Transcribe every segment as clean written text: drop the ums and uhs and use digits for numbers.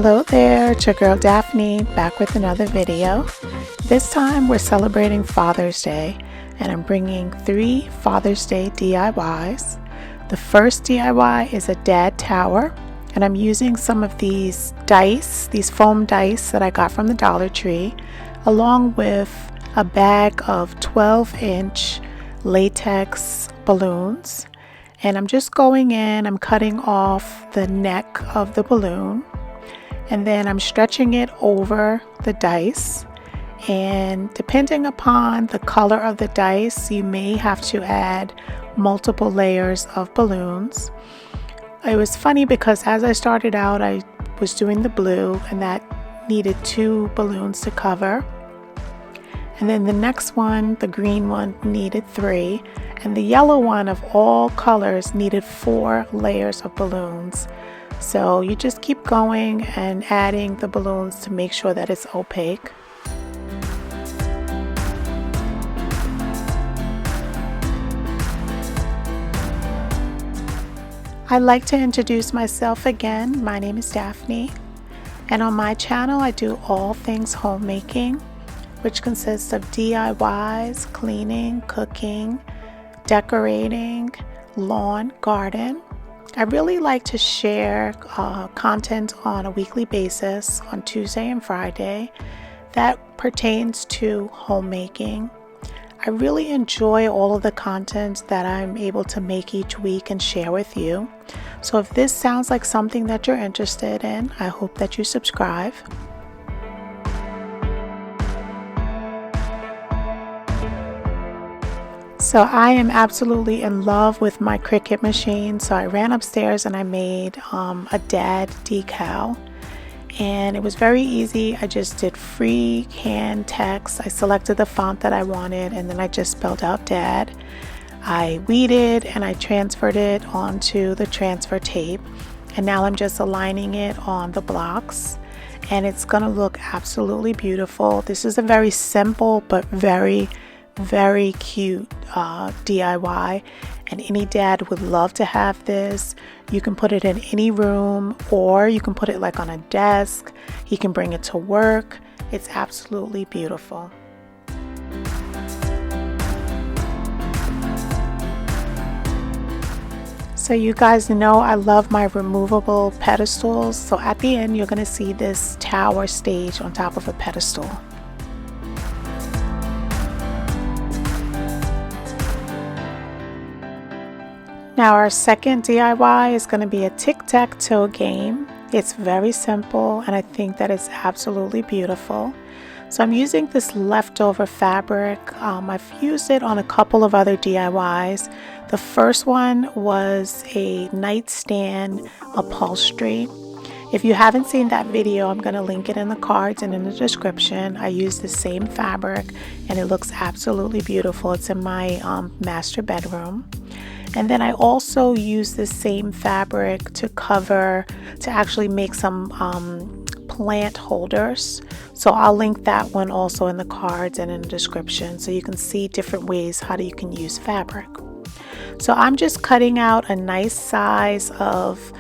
Hello there, it's your girl Daphne back with another video. This time we're celebrating Father's Day and I'm bringing 3 Father's Day DIYs. The first DIY is a dad tower and I'm using some of these dice, these foam dice that I got from the Dollar Tree, along with a bag of 12-inch latex balloons. And I'm just going in, I'm cutting off the neck of the balloon and then I'm stretching it over the dice, and depending upon the color of the dice you may have to add multiple layers of balloons. It was funny because as I started out I was doing the blue and that needed 2 balloons to cover, and then the next one, the green one, needed 3, and the yellow one of all colors needed 4 layers of balloons. So you just keep going and adding the balloons to make sure that it's opaque. I'd like to introduce myself again. My name is Daphne, and on my channel I do all things homemaking, which consists of DIYs, cleaning, cooking, decorating, lawn, garden. I really like to share content on a weekly basis on Tuesday and Friday that pertains to homemaking. I really enjoy all of the content that I'm able to make each week and share with you. So if this sounds like something that you're interested in, I hope that you subscribe. So I am absolutely in love with my Cricut machine. So I ran upstairs and I made a dad decal, and it was very easy. I just did freehand text. I selected the font that I wanted and then I just spelled out dad. I weeded and I transferred it onto the transfer tape, and now I'm just aligning it on the blocks and it's gonna look absolutely beautiful. This is a very simple but very cute DIY, and any dad would love to have this. You can put it in any room, or you can put it like on a desk. He can bring it to work. It's absolutely beautiful. So you guys know I love my removable pedestals, so at the end you're going to see this tower stage on top of a pedestal. Now our second DIY is going to be a Tic Tac Toe game. It's very simple and I think that it's absolutely beautiful. So I'm using this leftover fabric. I've used it on a couple of other DIYs. The first one was a nightstand upholstery. If you haven't seen that video, I'm going to link it in the cards and in the description. I use the same fabric and it looks absolutely beautiful. It's in my master bedroom. And then I also use the same fabric to actually make some plant holders. So I'll link that one also in the cards and in the description so you can see different ways how you can use fabric. So I'm just cutting out a nice size of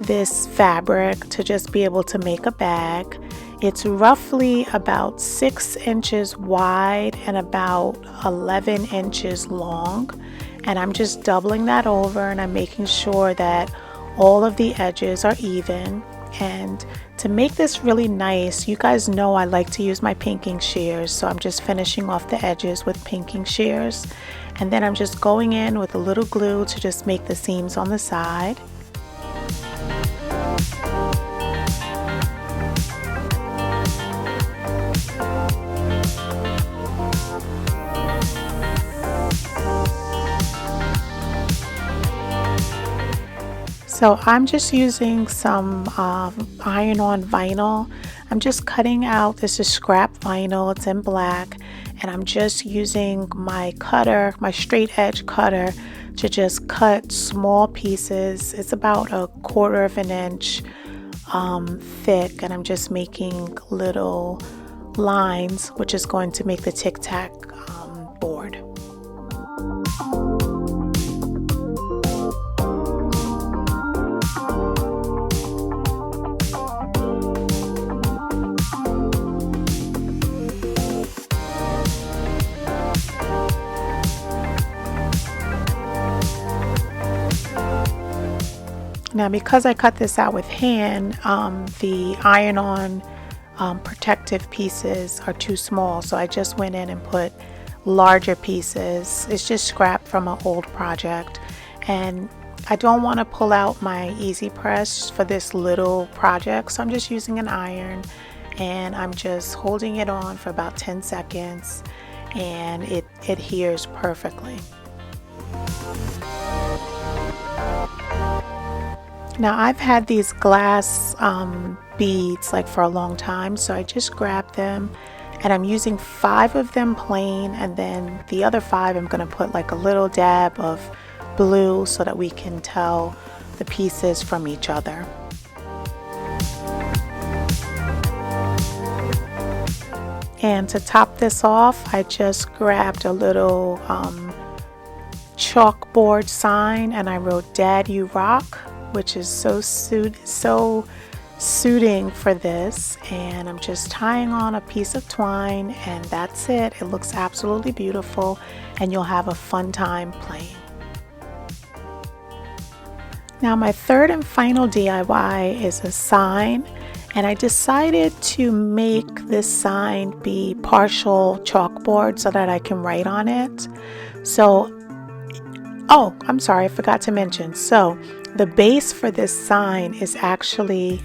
this fabric to just be able to make a bag. It's roughly about 6 inches wide and about 11 inches long. And I'm just doubling that over and I'm making sure that all of the edges are even. And to make this really nice, you guys know I like to use my pinking shears, so I'm just finishing off the edges with pinking shears, and then I'm just going in with a little glue to just make the seams on the side. So I'm just using some iron-on vinyl. I'm just cutting out, this is scrap vinyl, it's in black, and I'm just using my cutter, my straight edge cutter, to just cut small pieces. It's about 1/4 of an inch thick, and I'm just making little lines, which is going to make the Tic Tac board. Now because I cut this out with hand, the iron-on protective pieces are too small, so I just went in and put larger pieces. It's just scrap from an old project, and I don't want to pull out my easy press for this little project, so I'm just using an iron and I'm just holding it on for about 10 seconds and it adheres perfectly. Now I've had these glass beads like for a long time, so I just grabbed them and I'm using 5 of them plain, and then the other 5 I'm going to put like a little dab of blue so that we can tell the pieces from each other. And to top this off, I just grabbed a little chalkboard sign and I wrote "Dad, you rock," which is so suiting for this. And I'm just tying on a piece of twine, and that's it. It looks absolutely beautiful, and you'll have a fun time playing. Now my third and final DIY is a sign, and I decided to make this sign be partial chalkboard so that I can write on it. So, oh, I'm sorry, I forgot to mention. So the base for this sign is actually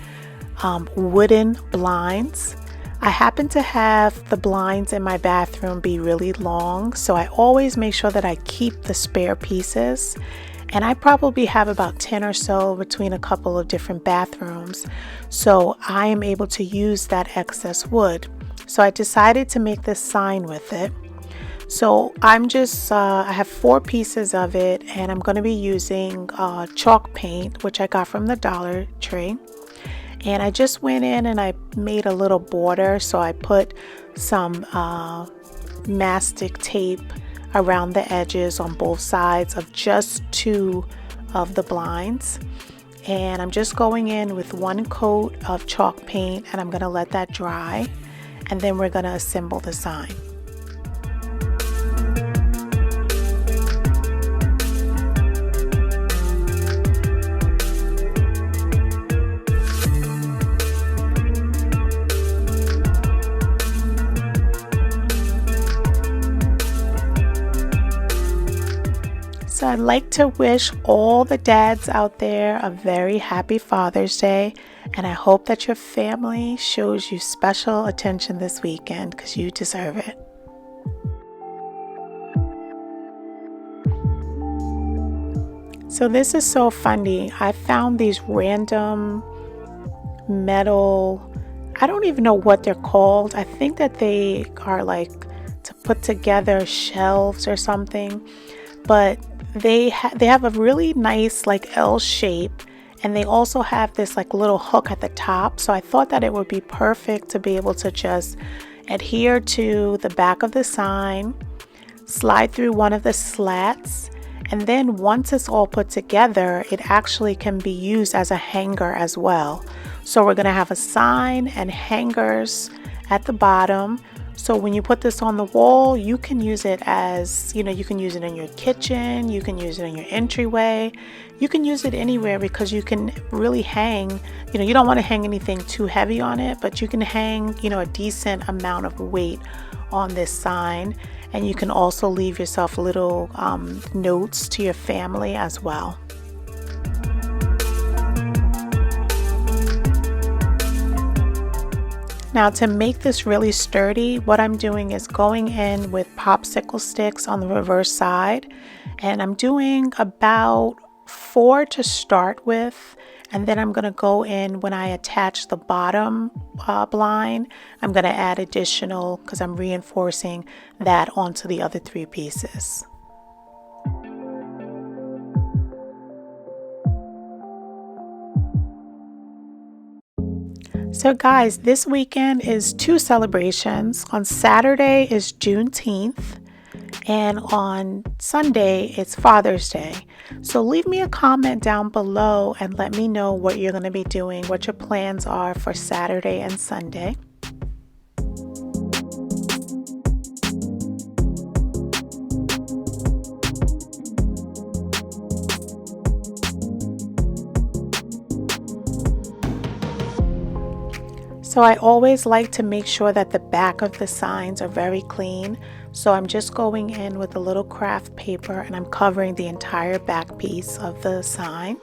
wooden blinds. I happen to have the blinds in my bathroom be really long, so I always make sure that I keep the spare pieces. And I probably have about 10 or so between a couple of different bathrooms, so I am able to use that excess wood. So I decided to make this sign with it. So I'm just, I have 4 pieces of it, and I'm going to be using chalk paint, which I got from the Dollar Tree. And I just went in and I made a little border, so I put some mastic tape around the edges on both sides of just 2 of the blinds. And I'm just going in with 1 coat of chalk paint, and I'm going to let that dry, and then we're going to assemble the sign. So I'd like to wish all the dads out there a very happy Father's Day, and I hope that your family shows you special attention this weekend because you deserve it. So this is so funny. I found these random metal, I don't even know what they're called. I think that they are like to put together shelves or something, but they have a really nice like L shape, and they also have this like little hook at the top. So I thought that it would be perfect to be able to just adhere to the back of the sign, slide through one of the slats, and then once it's all put together, it actually can be used as a hanger as well. So we're going to have a sign and hangers at the bottom. So when you put this on the wall, you can use it as, you can use it in your kitchen, you can use it in your entryway, you can use it anywhere, because you can really hang, you don't want to hang anything too heavy on it, but you can hang, a decent amount of weight on this sign. And you can also leave yourself little notes to your family as well. Now to make this really sturdy, what I'm doing is going in with popsicle sticks on the reverse side, and I'm doing about 4 to start with, and then I'm going to go in when I attach the bottom blind. I'm going to add additional, because I'm reinforcing that onto the other 3 pieces. So guys, this weekend is 2 celebrations. On Saturday is Juneteenth, and on Sunday it's Father's Day. So leave me a comment down below and let me know what you're going to be doing, what your plans are for Saturday and Sunday. So I always like to make sure that the back of the signs are very clean. So I'm just going in with a little craft paper and I'm covering the entire back piece of the sign.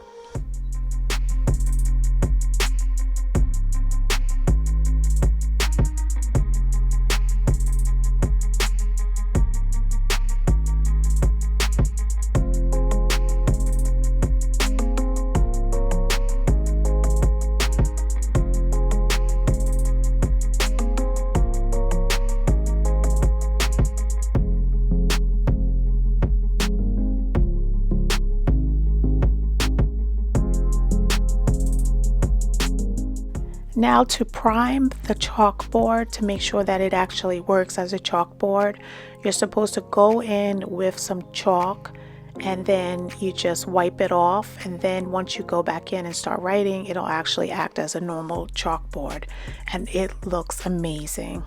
Now to prime the chalkboard to make sure that it actually works as a chalkboard, you're supposed to go in with some chalk and then you just wipe it off, and then once you go back in and start writing, it'll actually act as a normal chalkboard and it looks amazing.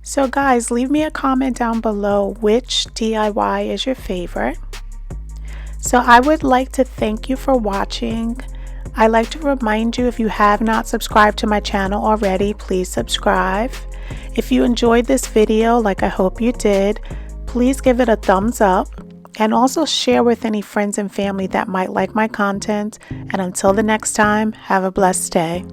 So guys, leave me a comment down below which DIY is your favorite. So I would like to thank you for watching. I'd like to remind you, if you have not subscribed to my channel already, please subscribe. If you enjoyed this video, like I hope you did, please give it a thumbs up and also share with any friends and family that might like my content. And until the next time, have a blessed day.